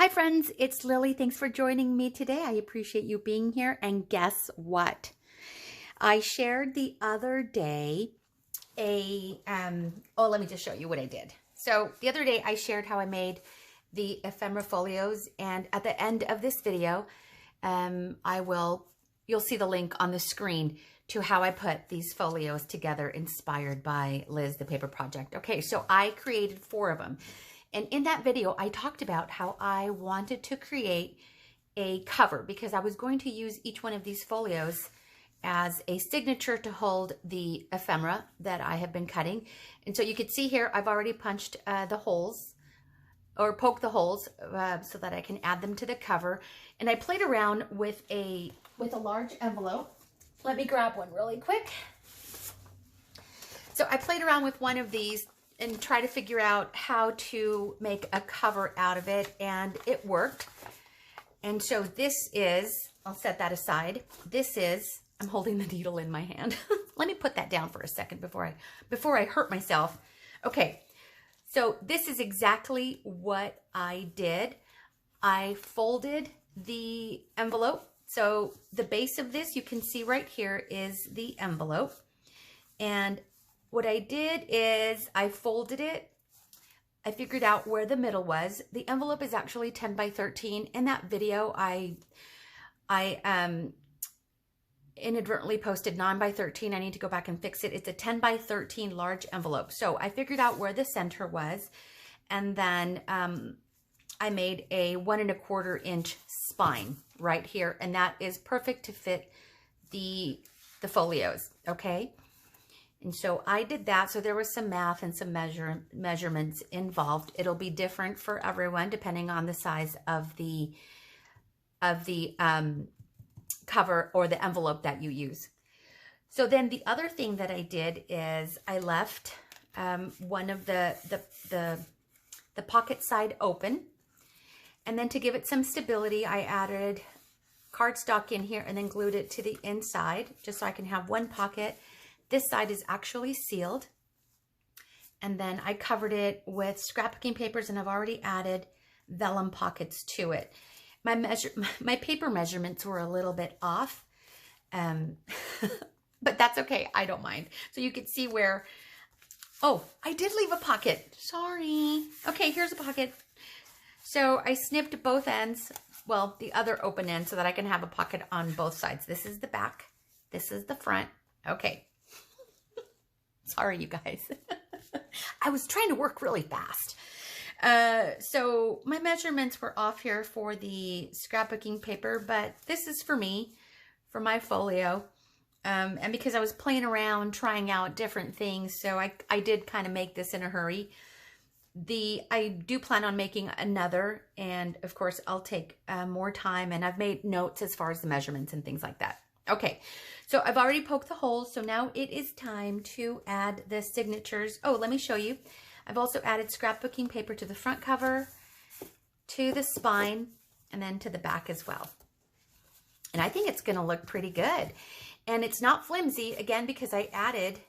Hi friends, it's Lily. Thanks for joining me today. I appreciate you being here. And guess what? I shared the other day let me just show you what I did. So the other day I shared how I made the ephemera folios, and at the end of this video, you'll see the link on the screen to how I put these folios together inspired by Liz, the Paper Project. Okay, so I created 4 of them. And in that video, I talked about how I wanted to create a cover because I was going to use each one of these folios as a signature to hold the ephemera that I have been cutting. And so you can see here, I've already punched the holes or poked the holes so that I can add them to the cover. And I played around with a large envelope. Let me grab one really quick. So I played around with one of these and try to figure out how to make a cover out of it, and it worked. And so this is, I'll set that aside. This is, I'm holding the needle in my hand. Let me put that down for a second before I hurt myself. Okay, so this is exactly what I did. I folded the envelope. So the base of this, you can see right here, is the envelope. And what I did is I folded it. I figured out where the middle was. The envelope is actually 10 by 13. In that video, I inadvertently posted 9 by 13. I need to go back and fix it. It's a 10 by 13 large envelope. So I figured out where the center was, and then I made a 1 1/4 inch spine right here, and that is perfect to fit the folios. Okay. And so I did that. So there was some math and some measurements involved. It'll be different for everyone depending on the size of the cover or the envelope that you use. So then the other thing that I did is I left one of the pocket side open. And then to give it some stability, I added cardstock in here and then glued it to the inside just so I can have one pocket. This side is actually sealed. And then I covered it with scrapbooking papers, and I've already added vellum pockets to it. My paper measurements were a little bit off, but that's okay. I don't mind. So you can see where, oh, I did leave a pocket. Sorry. Okay, here's a pocket. So I snipped both ends, well, the other open end, so that I can have a pocket on both sides. This is the back. This is the front. Okay. Sorry, you guys. I was trying to work really fast. So my measurements were off here for the scrapbooking paper, but this is for me, for my folio. And because I was playing around, trying out different things, so I did kind of make this in a hurry. I do plan on making another, and of course I'll take more time, and I've made notes as far as the measurements and things like that. Okay, so I've already poked the holes, so now it is time to add the signatures. Oh, let me show you. I've also added scrapbooking paper to the front cover, to the spine, and then to the back as well. And I think it's going to look pretty good. And it's not flimsy, again, because I added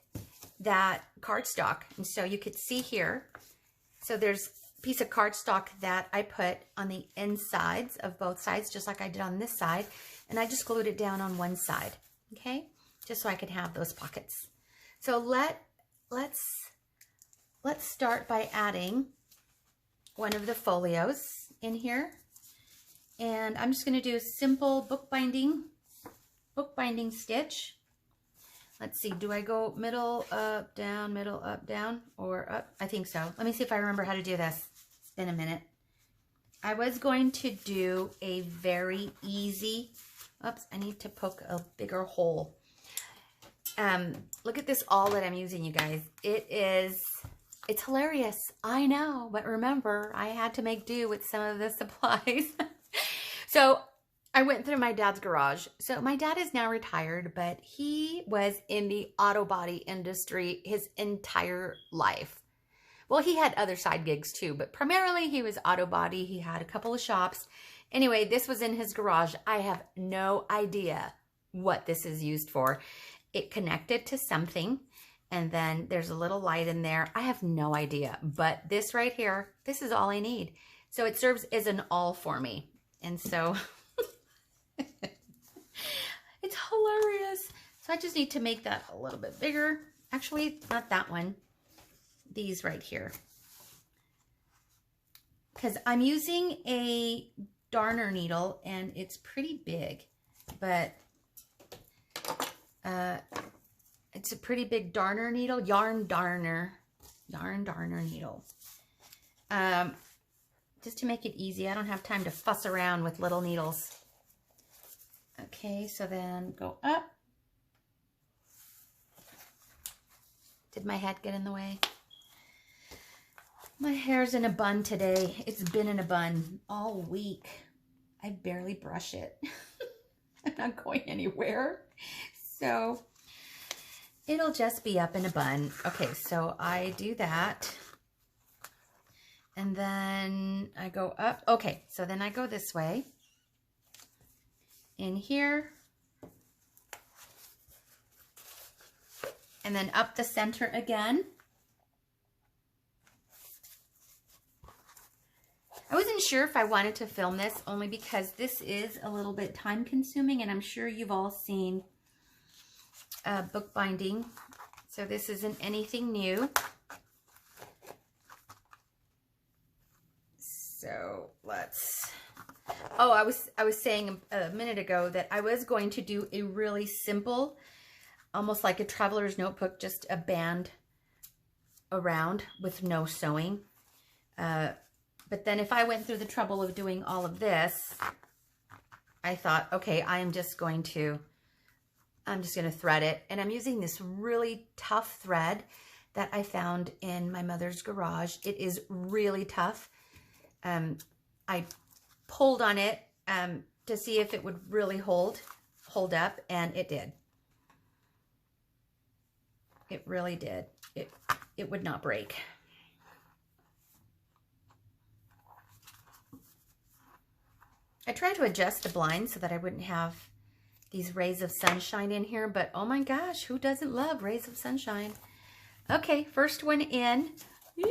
that cardstock. And so you could see here, so there's a piece of cardstock that I put on the insides of both sides, just like I did on this side. And I just glued it down on one side, okay? Just so I could have those pockets. So let's start by adding one of the folios in here. And I'm just gonna do a simple bookbinding stitch. Let's see, do I go middle, up, down, or up? I think so. Let me see if I remember how to do this. It's been a minute. I was going to do a very easy, oops, I need to poke a bigger hole. Look at this awl that I'm using, you guys. It's hilarious, I know, but remember, I had to make do with some of the supplies. So I went through my dad's garage. So my dad is now retired, but he was in the auto body industry his entire life. Well, he had other side gigs too, but primarily he was auto body. He had a couple of shops. Anyway, this was in his garage. I have no idea what this is used for. It connected to something, and then there's a little light in there. I have no idea, but this right here, this is all I need. So it serves as an awl for me. And so it's hilarious. So I just need to make that a little bit bigger. Actually, not that one. These right here. Because I'm using a darner needle and it's pretty big. But it's a pretty big darner needle. Yarn darner needle. Just to make it easy. I don't have time to fuss around with little needles. Okay, so then go up. Did my head get in the way? My hair's in a bun today. It's been in a bun all week. I barely brush it. I'm not going anywhere. So it'll just be up in a bun. Okay, so I do that. And then I go up. Okay, so then I go this way. In here. And then up the center again. I wasn't sure if I wanted to film this only because this is a little bit time consuming and I'm sure you've all seen bookbinding. So this isn't anything new. So let's, oh, I was saying a minute ago that I was going to do a really simple, almost like a traveler's notebook, just a band around with no sewing. But then if I went through the trouble of doing all of this, I thought, okay, I'm just going to thread it. And I'm using this really tough thread that I found in my mother's garage. It is really tough. I pulled on it to see if it would really hold up, and it did. It really did. It would not break. I tried to adjust the blinds so that I wouldn't have these rays of sunshine in here, but oh my gosh, who doesn't love rays of sunshine? Okay, first one in. Do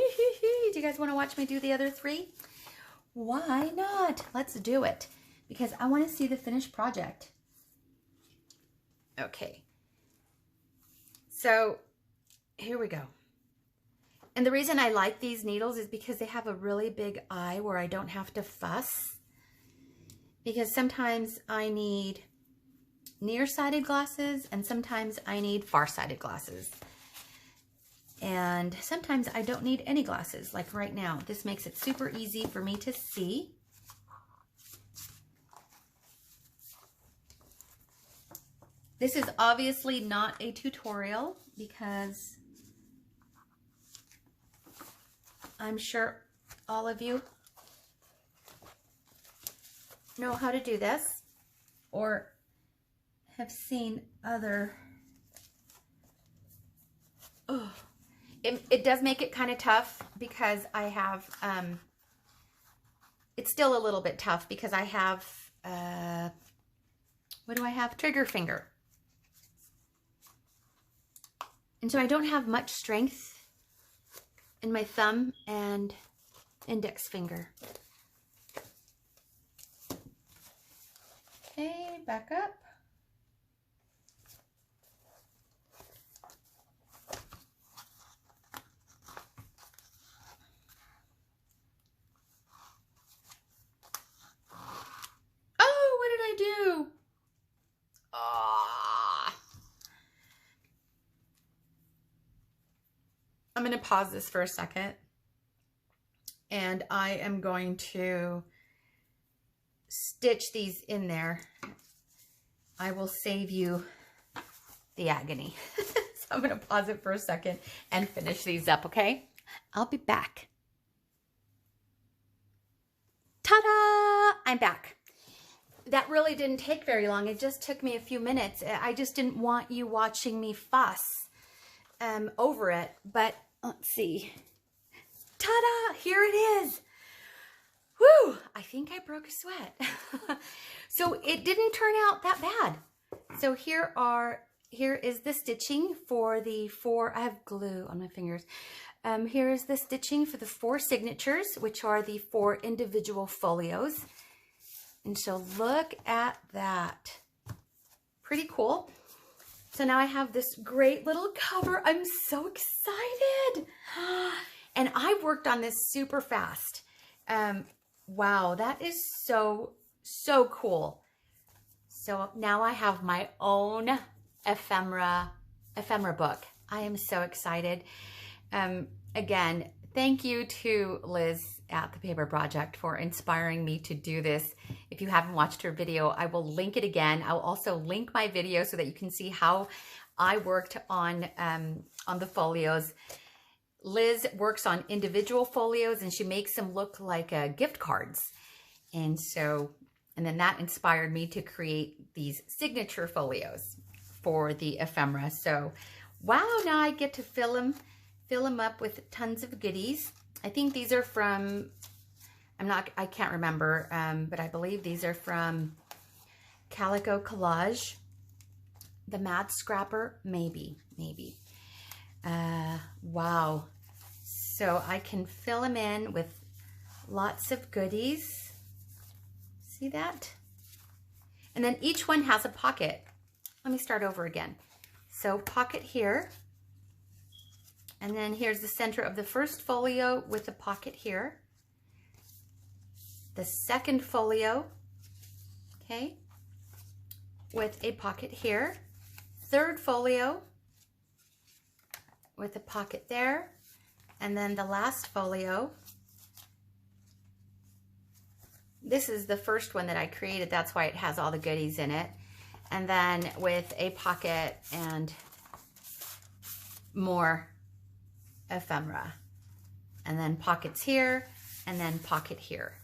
you guys want to watch me do the other three? Why not? Let's do it because I want to see the finished project. Okay, so here we go. And the reason I like these needles is because they have a really big eye where I don't have to fuss. Because sometimes I need nearsighted glasses and sometimes I need farsighted glasses. And sometimes I don't need any glasses, like right now. This makes it super easy for me to see. This is obviously not a tutorial because I'm sure all of you know how to do this or have seen other. Oh, it does make it kind of tough because I have it's still a little bit tough because I have what do I have? Trigger finger. And so I don't have much strength in my thumb and index finger. Okay, back up. Oh, what did I do? I'm going to pause this for a second. And I am going to stitch these in there. I will save you the agony. So I'm going to pause it for a second and finish these up, okay? I'll be back. Ta-da! I'm back. That really didn't take very long. It just took me a few minutes. I just didn't want you watching me fuss over it. But let's see. Ta-da! Here it is. Whew, I think I broke a sweat. So it didn't turn out that bad. So here is the stitching for the 4, I have glue on my fingers, Here is the stitching for the 4 signatures, which are the 4 individual folios. And so look at that. Pretty cool. So now I have this great little cover. I'm so excited. And I worked on this super fast. Wow, that is so cool. So now I have my own ephemera book. I am so excited. Again, thank you to Liz at the Paper Project for inspiring me to do this. If you haven't watched her video, I will link it again. I'll also link my video so that you can see how I worked on the folios. Liz works on individual folios and she makes them look like gift cards. And then that inspired me to create these signature folios for the ephemera. So, wow, now I get to fill them up with tons of goodies. I think these are from, I can't remember, but I believe these are from Calico Collage, the Mad Scrapper, maybe. Wow. So I can fill them in with lots of goodies. See that? And then each one has a pocket. Let me start over again. So pocket here. And then here's the center of the first folio with a pocket here. The second folio, okay, with a pocket here. Third folio with a pocket there. And then the last folio. This is the first one that I created. That's why it has all the goodies in it. And then with a pocket and more ephemera. And then pockets here and then pocket here.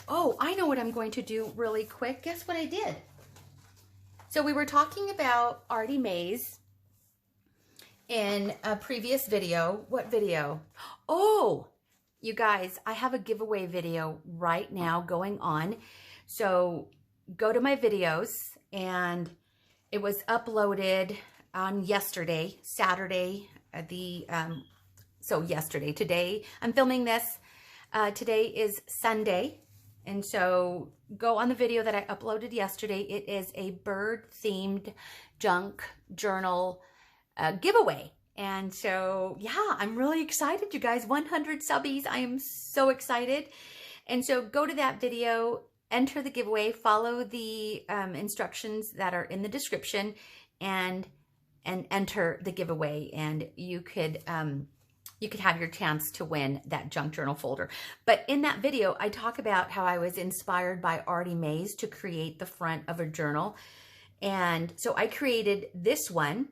Oh, I know what I'm going to do really quick. Guess what I did? So we were talking about Artie Mays in a previous video. What video? Oh, you guys, I have a giveaway video right now going on. So go to my videos, and it was uploaded on yesterday, Saturday, so yesterday. Today, I'm filming this. Today is Sunday. And so go on the video that I uploaded yesterday. It is a bird-themed junk journal giveaway. And so, yeah, I'm really excited, you guys. 100 subbies. I am so excited. And so go to that video, enter the giveaway, follow the instructions that are in the description, and enter the giveaway. And you could have your chance to win that junk journal folder. But in that video, I talk about how I was inspired by Artie Mays to create the front of a journal. And so I created this one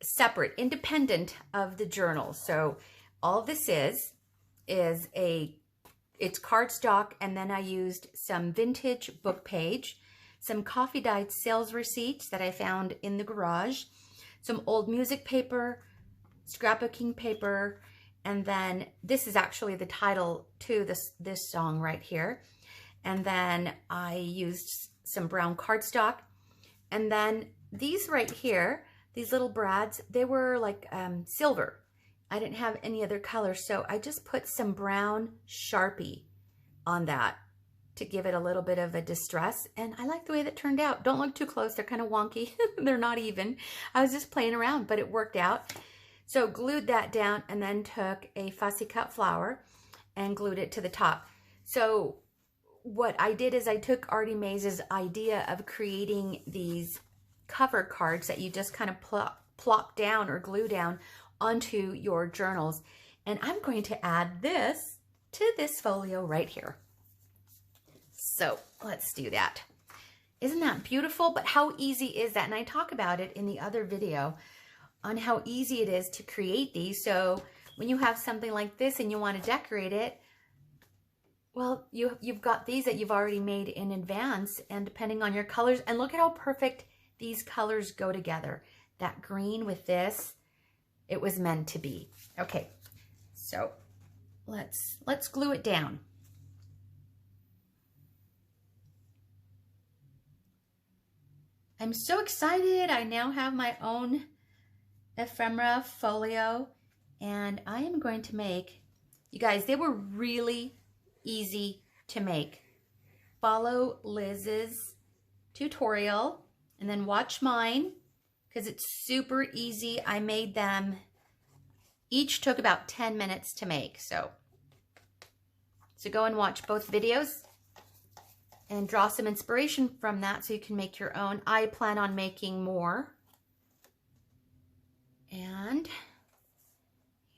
separate, independent of the journal. So all this is it's cardstock, and then I used some vintage book page, some coffee dyed sales receipts that I found in the garage, some old music paper, scrapbooking paper, and then this is actually the title to this song right here. And then I used some brown cardstock, and then these right here, these little brads, they were like silver. I didn't have any other color, so I just put some brown Sharpie on that to give it a little bit of a distress, and I like the way that turned out. Don't look too close, they're kind of wonky. They're not even. I was just playing around, but it worked out. So glued that down, and then took a fussy cut flower and glued it to the top. So what I did is I took Artie Mays' idea of creating these cover cards that you just kind of plop down or glue down onto your journals. And I'm going to add this to this folio right here. So let's do that. Isn't that beautiful? But how easy is that? And I talk about it in the other video on how easy it is to create these. So when you have something like this and you want to decorate it, well, you've got these that you've already made in advance, and depending on your colors, and look at how perfect these colors go together. That green with this, it was meant to be. Okay, so let's glue it down. I'm so excited. I now have my own ephemera folio, And I am going to make, you guys, they were really easy to make. Follow Liz's tutorial and then watch mine because it's super easy. I made them, each took about 10 minutes to make. So go and watch both videos and draw some inspiration from that so you can make your own. I plan on making more. And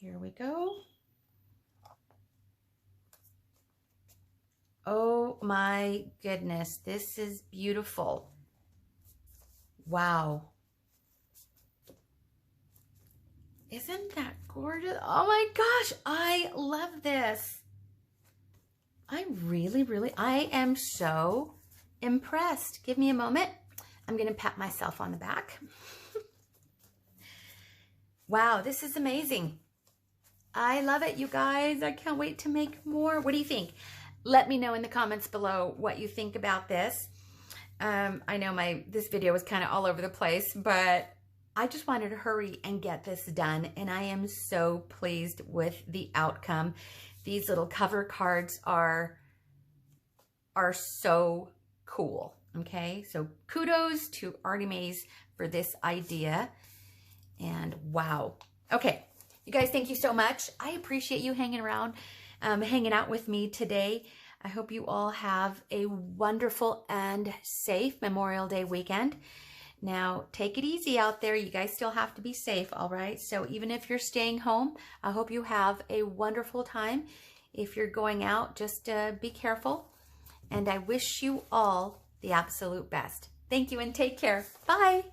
here we go. Oh my goodness, this is beautiful. Wow. Isn't that gorgeous? Oh my gosh, I love this. I am so impressed. Give me a moment. I'm going to pat myself on the back. Wow, this is amazing. I love it, you guys. I can't wait to make more. What do you think? Let me know in the comments below what you think about this. I know this video was kind of all over the place, but I just wanted to hurry and get this done, and I am so pleased with the outcome. These little cover cards are so cool, okay? So kudos to Artie Mays for this idea, and wow. Okay, you guys, thank you so much. I appreciate you hanging around, hanging out with me today. I hope you all have a wonderful and safe Memorial Day weekend. Now, take it easy out there. You guys still have to be safe, all right? So even if you're staying home, I hope you have a wonderful time. If you're going out, just be careful. And I wish you all the absolute best. Thank you and take care. Bye.